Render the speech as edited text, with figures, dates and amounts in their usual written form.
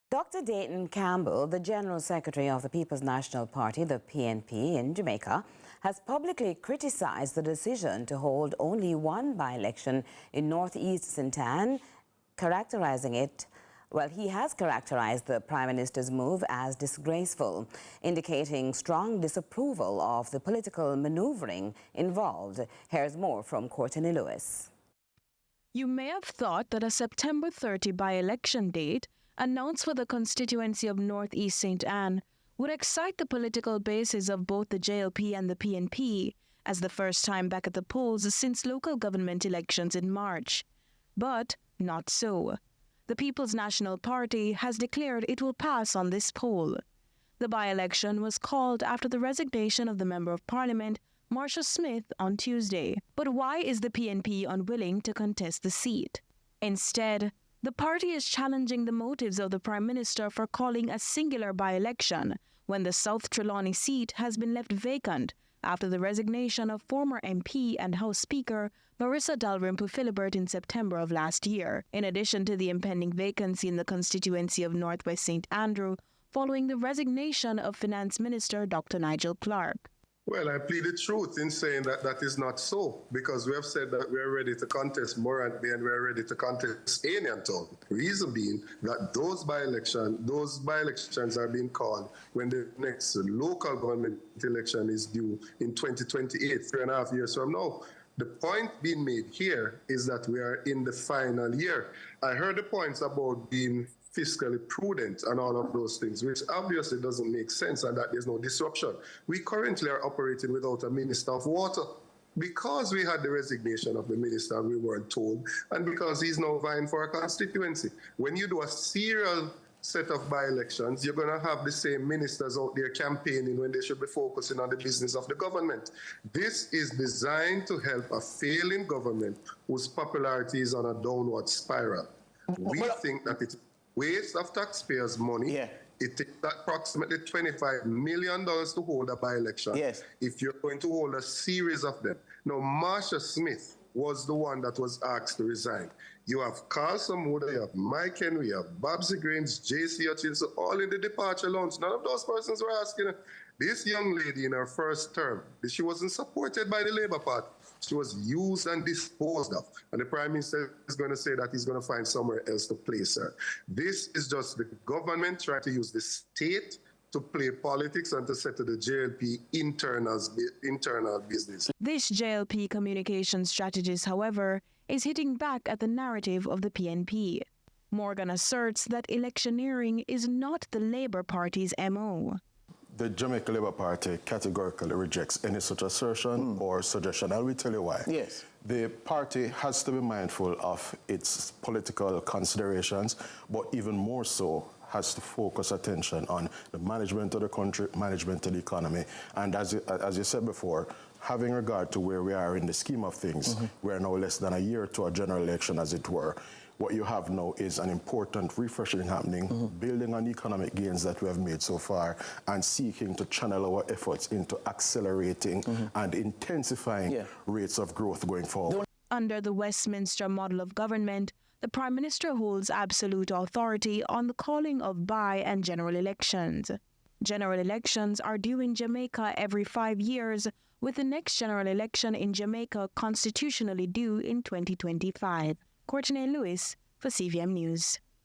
Dr. Dayton Campbell, the General Secretary of the People's National Party, the PNP, in Jamaica, has publicly criticized the decision to hold only one by-election in northeast St. Ann, characterizing it, well, he has characterized the Prime Minister's move as disgraceful, indicating strong disapproval of the political maneuvering involved. Here's more from Courtenay Lewis. You may have thought that a September 30 by-election date announced for the constituency of Northeast St. Ann would excite the political bases of both the JLP and the PNP as the first time back at the polls since local government elections in March. But not so. The People's National Party has declared it will pass on this poll. The by-election was called after the resignation of the Member of Parliament, Marcia Smith, on Tuesday. But why is the PNP unwilling to contest the seat? Instead, the party is challenging the motives of the Prime Minister for calling a singular by-election when the South Trelawney seat has been left vacant after the resignation of former MP and House Speaker Marissa Dalrymple-Philibert in September of last year, in addition to the impending vacancy in the constituency of Northwest St. Andrew following the resignation of Finance Minister Dr. Nigel Clark. Well, I plead the truth in saying that that is not so, because we have said that we are ready to contest Morantby and we are ready to contest Aniantown. Reason being that those by-elections are being called when the next local government election is due in 2028, 3.5 years from now. The point being made here is that we are in the final year. I heard the points about being fiscally prudent and all of those things, which obviously doesn't make sense, and that there's no disruption. We currently are operating without a Minister of Water because we had the resignation of the minister and we weren't told, and because he's now vying for a constituency. When you do a serial set of by-elections, you're going to have the same ministers out there campaigning when they should be focusing on the business of the government. This is designed to help a failing government whose popularity is on a downward spiral. We think that it's waste of taxpayers' money. Yeah. It takes approximately $25 million to hold a by-election. Yes. If you're going to hold a series of them. Now, Marcia Smith was the one that was asked to resign. You have Carl Samuda, you have Mike Henry, you have Babsy Grains, J.C. Hutchinson, all in the departure lounge. None of those persons were asking her. This young lady in her first term, she wasn't supported by the Labour Party. She was used and disposed of. And the Prime Minister is going to say that he's going to find somewhere else to place her. This is just the government trying to use the state to play politics and to settle the JLP internal business. This JLP communication strategist, however, is hitting back at the narrative of the PNP. Morgan asserts that electioneering is not the Labour Party's MO. The Jamaica Labour Party categorically rejects any such assertion or suggestion. I will tell you why. Yes. The party has to be mindful of its political considerations, but even more so has to focus attention on the management of the country, management of the economy. And as you said before, having regard to where we are in the scheme of things, we are now less than a year to a general election, as it were. What you have now is an important refreshing happening, building on the economic gains that we have made so far, and seeking to channel our efforts into accelerating and intensifying rates of growth going forward. Under the Westminster model of government, the Prime Minister holds absolute authority on the calling of by- and general elections. General elections are due in Jamaica every 5 years, with the next general election in Jamaica constitutionally due in 2025. Courtenay Lewis for CVM News.